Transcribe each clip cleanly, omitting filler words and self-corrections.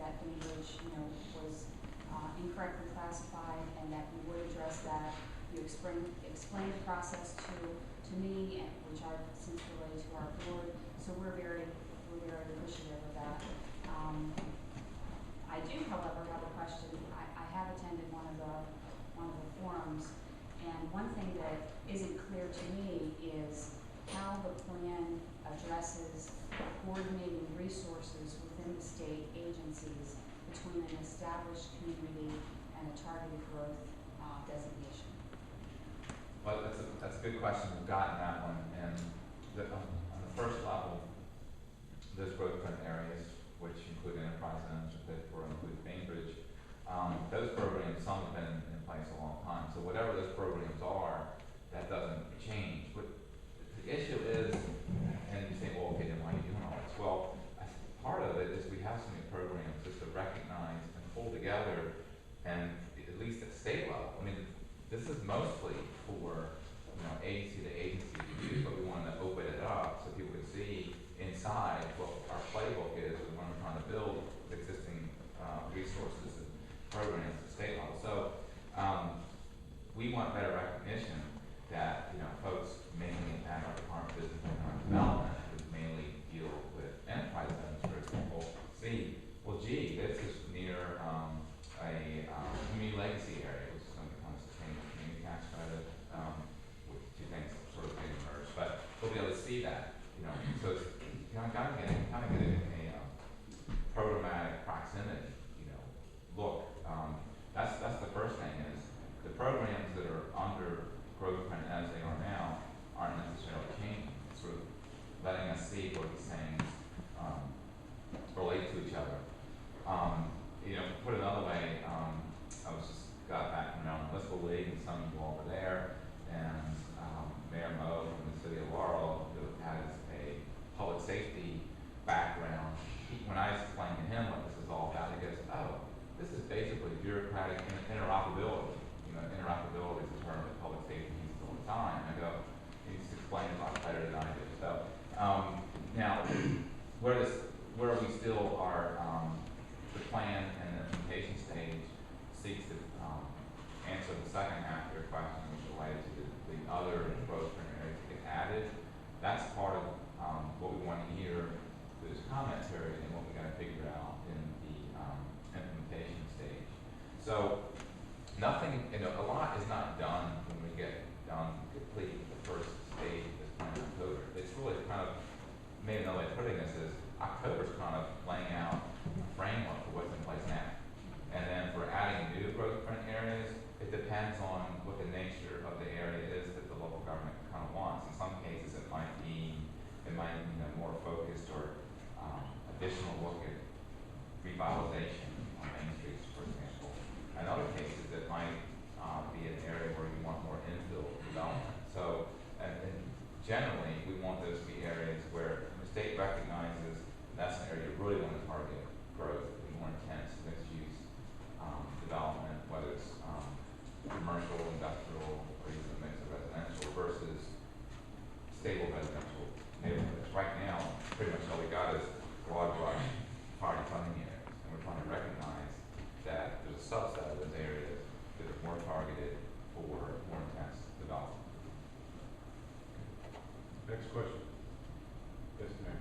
that language, was incorrectly classified, and that you would address that. You explained the process to me, and which I've since relayed to our board. So we're very appreciative of that. I do, however, have a question. I have attended one of the forums, and one thing that isn't clear to me is how the plan addresses coordinating resources within the state agencies between an established community and a targeted growth designation. Well, that's a good question. We've gotten that one, and on the first level, those growth plan areas, which include enterprise zones or include Bainbridge, those programs, some have been in place a long time. So whatever those programs are, that doesn't change. But the issue is, and you say, well, okay, then why are you doing all this? Well, part of it is we have so many programs just to recognize and pull together, and at least at state level. I mean, this is mostly for agency to agency to use, but we wanted to open it up so people could see inside what our playbook is when we're trying to build existing resources and programs at the state level. So we want better recognition that folks mainly at our Department of Business and Economic Development, who mainly deal with enterprise zones, for example, see, well, gee, this is near a community legacy area, which is going to become a sustainable community tax credit, with two things sort of being merged. But we'll be able to see that, so it's kind of getting a programmatic proximity, look. That's the first thing is the programs that are under growth plan as they are now aren't necessarily changing. It's sort of letting us see what these things relate to each other. Put another way, I got back from Maryland Municipal League, and some of you all were there, and Mayor Moe from the city of Laurel, who has a public safety background, when I explained to him what this is all about, he goes, oh, this is basically bureaucratic interoperability. Interoperability is a term that public safety uses all the time. And I go, he's explained it a lot better than I do. So now, where we still are, the plan and the implementation stage seeks to answer the second half of your question, which related to the other growth areas that get added. That's part of what we want to hear through this comment period and what we got to figure out in the implementation stage. So nothing, a lot is not done when we get done complete the first stage of this plan in October. It's really kind of, maybe another way of putting this is, October's kind of laying out a framework for what's in place now. And then for adding new growth plan areas, it depends on what the nature of the area is that the local government kind of wants. In some cases, it might be more focused or additional look at revitalization on main streets, for example. In other cases, it might be an area where you want more infill development. So, and generally, we want those to be areas where the state recognizes that's an area you really want to target growth, more intense mixed-use development, whether it's commercial, industrial, or even a mix of residential versus stable residential neighborhoods. Right now, pretty much all we got is broad brush party funding areas, and we're trying to recognize that there's a subset of those areas that are more targeted for more intense development. Next question. Yes, ma'am.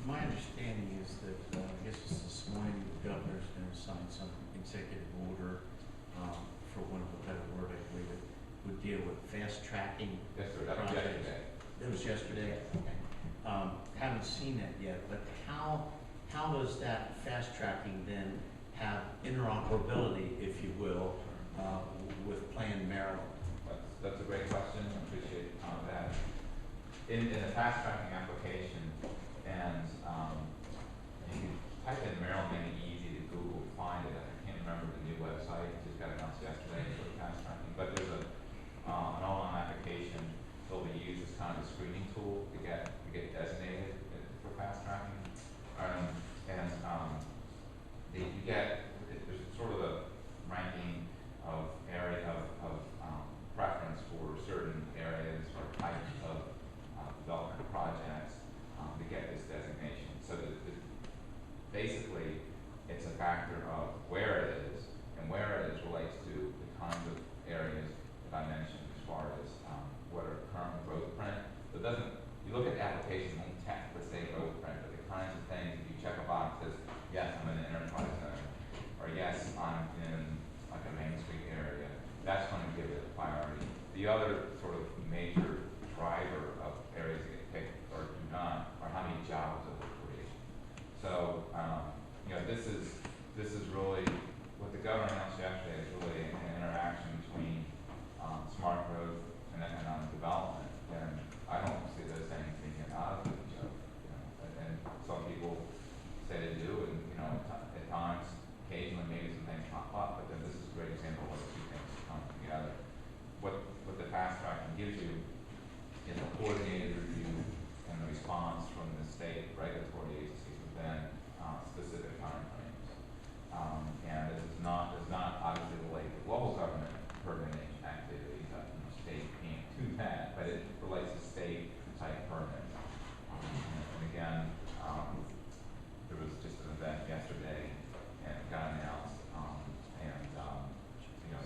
My understanding is that, I guess it's this morning, the governor's going to sign some executive order, for one of a better word, I believe it would deal with fast tracking. Yes, sir. That was yesterday. It was yesterday. Okay. Haven't seen that yet, but how does that fast tracking then have interoperability, if you will, with Plan Maryland? That's a great question. I appreciate that. In the fast tracking application, and you can type in Maryland, make it easy to Google, find it. I can't remember the new website. It just got announced yesterday for fast tracking. But there's an online application that will be used as kind of a screening tool to get designated for fast tracking. There's sort of a ranking of area of preference for certain areas or types of development projects to get this designation. So the this is really, what the governor announced yesterday is really an interaction between, smart growth and economic development. And I don't see those things being at odds with each other, you know, and some people say they do, and, you know, at times, occasionally, maybe some things pop up, but then this is a great example of where the two things come together. What the fast tracking gives you is a coordinated review and the response from the state regulatory agencies within, specific timeframes. And this is not, does not obviously relate to local government permitting activities, state can't do that, but it relates to state type permits. And again, there was just an event yesterday, and it got announced, you know,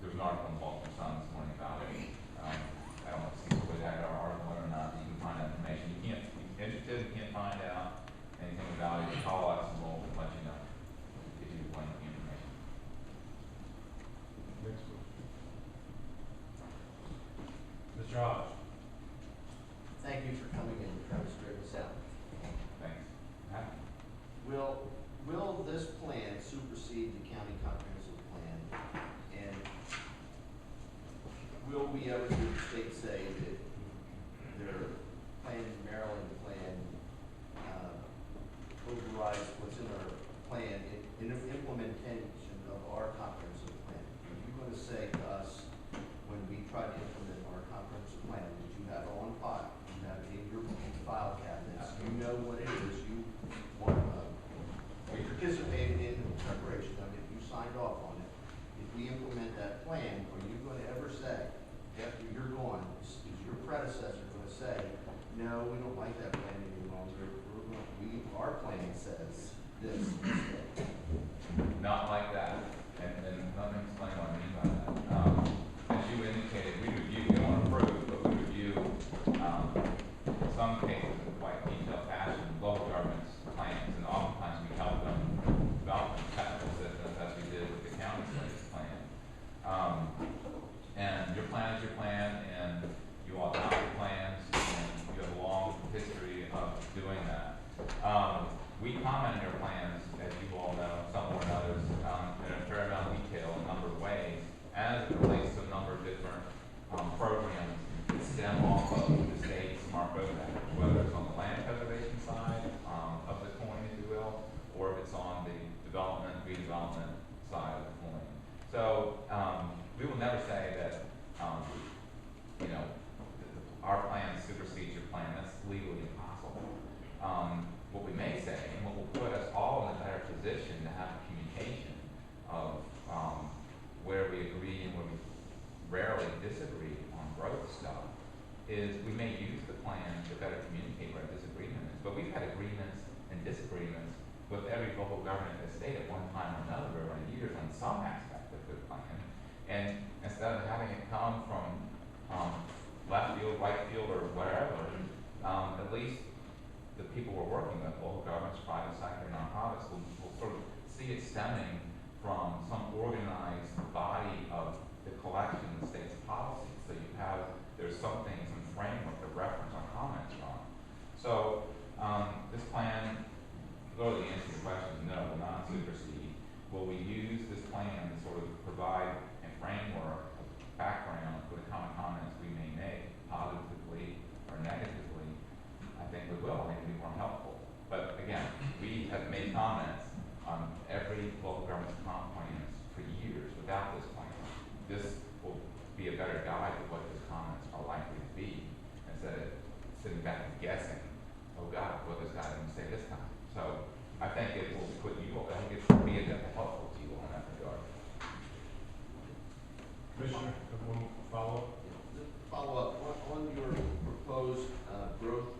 there was an article in the Baltimore Sun this morning about it. I don't know if you put that article or not, you can find that information. You can't, if you're interested, you can't find out anything about it, you call us and we'll let you know, give you the information. Next question. Mr. Hodge. Thank you for coming in and trying to straighten this out. Thanks. Matt? Will this plan supersede the county comprehensive plan? And will we ever hear the state say that their plan, Maryland plan, overrides what's in our plan in implementation of our comprehensive plan? Are you going to say to us, when we try to implement our comprehensive plan, that you have it on file, you have it in your file cabinets, you know what it is you want we participated in the preparation of it, you signed off on it. If we implement that plan, are you going to ever say, after you're gone, is your predecessor going to say, no, we don't like that plan any longer, our plan says this instead? Not like that, and let me explain what I mean by that. As you indicated, we review, we don't approve, but we review, in some cases in quite detailed fashion, local government's plans, and oftentimes we help them develop technical systems as we did with the county studies plan. And your plan is your plan, and you all adopt your plans, and you have a long history of doing that. We comment on your plans, as you all know, some more than others, in a fair amount of detail in a number of ways, as it relates to a number of different programs that stem off of the state smart growth act, whether it's on the land preservation side of the coin, if you will, or if it's on the development, redevelopment side of the coin. So we will never say that, you know, our plan supersedes your plan. That's legally impossible. What we may say, and what will put us all in a better position to have a communication of where we agree and where we rarely disagree on growth stuff, is we may use the plan to better communicate where our disagreement is. But we've had agreements and disagreements with every local government in the state at one time or another over the years on some aspect of the plan. And instead of having it come from left field, right field, or wherever, at least the people we're working with, local governments, private sector, nonprofits, will sort of see it stemming from some organized body of the collection of the state's policies. So you have, there's something, some framework to reference our comments from. So this plan, really the answer to your question is no, will not supersede. Will we use this plan to sort of provide a framework, a background for the common comments we may make, positively or negatively? I think we will. I think it'll be more helpful. But again, we have made comments on every local government's comp plans for years without this plan. This will be a better guide to what those comments are likely to be, instead of sitting back and guessing, oh God, what this guy going to say this time? So I think it will put you, I think it will be helpful to you in that regard. Commissioner, one follow-up? Follow up on your proposed growth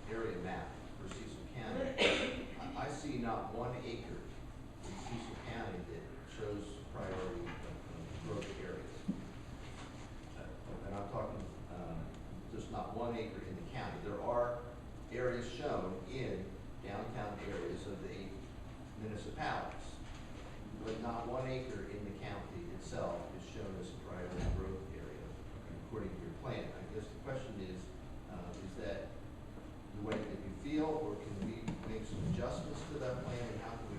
area map for Cecil County. I see not 1 acre in Cecil County that shows priority growth areas. And I'm talking just not 1 acre in the county. There are areas shown in downtown areas of the 8 municipalities, but not 1 acre in the county itself is shown as a priority growth area according to your plan. I guess the question is that the way that you feel, or can we make some adjustments to that plan, and how can we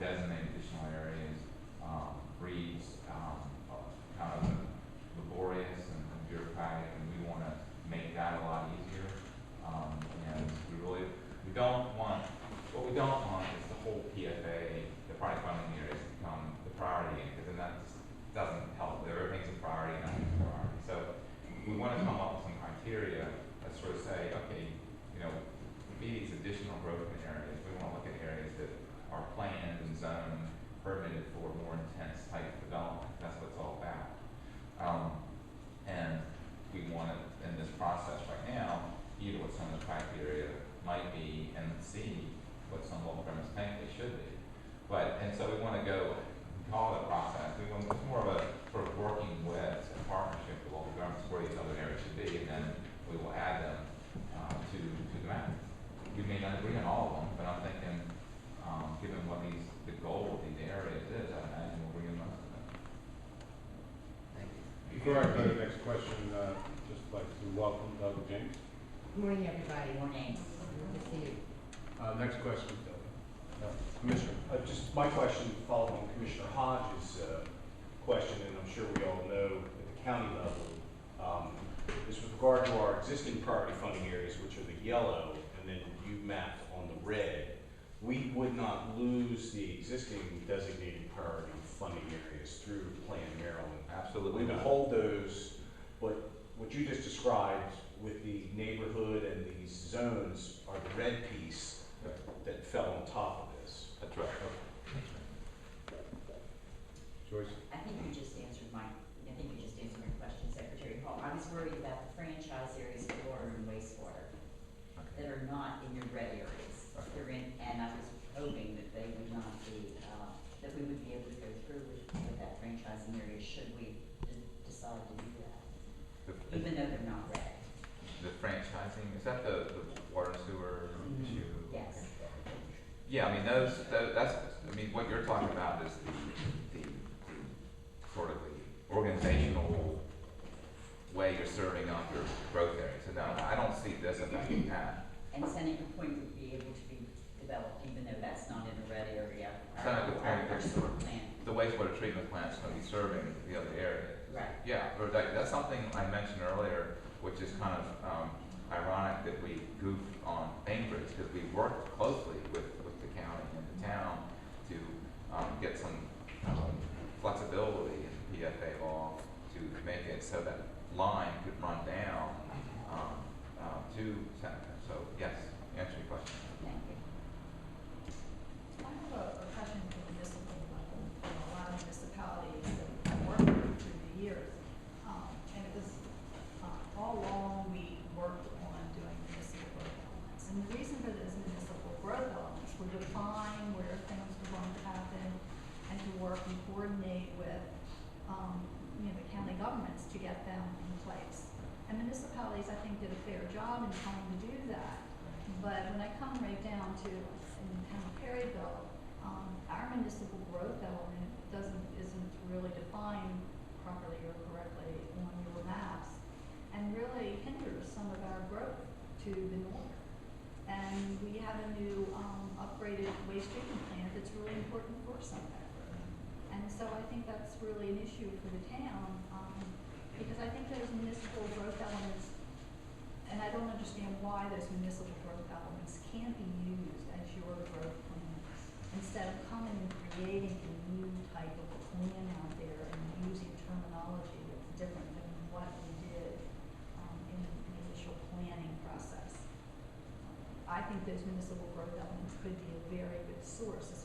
designate additional areas, breeds, kind of laborious and bureaucratic, and we want to make that a lot easier. And we don't want, what we don't want is the whole PFA, the project funding areas become the priority, because then that just doesn't help. Everything's a priority, nothing's a priority. So we want to come up with some criteria that sort of say, okay, you know, be these additional growth areas. We want to look at areas that are planned and zoned, permitted for more intense type development. That's what it's all about. And we want to, in this process right now, either what some of the criteria might be and see what some local governments think they should be. But, and so we want to go, call it a process. We want, it's more of a sort of working with a partnership with local governments where these other areas should be, and then we will add them to the map. We may not agree on all of them, but I'm thinking, given what the goal of these areas is, I imagine we'll bring in most of them. Thank you. Before I go to the next question, just like to welcome Doug James. Good morning, everybody. Morning. Good to see you. Next question, Commissioner. Just my question, following Commissioner Hodges' question, and I'm sure we all know at the county level, is with regard to our existing priority funding areas, which are the yellow, and then you mapped on the red. We would not lose the existing designated priority funding areas through Plan Maryland. Absolutely We would not. hold those, but what you just described with the neighborhood and these zones are the red piece that fell on top of this. That's right. Joyce? I think you just answered my question, Secretary Hall. I was worried about the franchise areas of water and wastewater that are not in your red areas. They're in, and I was hoping that they would not be, that we would be able to go through with that franchising area should we decide to do that, even though they're not red. The franchising, is that the water and sewer issue? Yes. Yeah, I mean, that's, I mean, what you're talking about is the sort of the organizational way you're serving up your growth areas. So no, I don't see this affecting that. And Seneca Point would be able to be developed even though that's not in the red area. Seneca Point, Our sewer plant. the wastewater treatment plant's going to be serving the other areas. Right. Yeah, or that's something I mentioned earlier, which is kind of ironic that we goofed on Bainbridge, because we worked closely with the county and the town to get some flexibility in the PFA law to make it so that line could run down to Seneca. So yes, answer your question. Thank you. I have a question for the municipal level. A lot of municipalities that I've worked with through the years, and it was all along we worked on doing municipal growth elements. And the reason for this municipal growth elements were to define where things were going to happen and to work and coordinate with the county governments to get them in place. And municipalities, I think, did a fair job in trying to do that. But when I come right down to in County Perryville, our municipal growth element isn't really defined properly or correctly on your maps, and really hinders some of our growth to the north. And we have a new upgraded waste treatment plant that's really important for some of that growth. And so I think that's really an issue for the town, because I think those municipal growth elements, and I don't understand why those municipal growth elements can't be used as your growth plans, instead of coming and creating a new type of plan out there and using terminology that's different than what we did in the initial planning process. I think those municipal growth elements could be a very good source,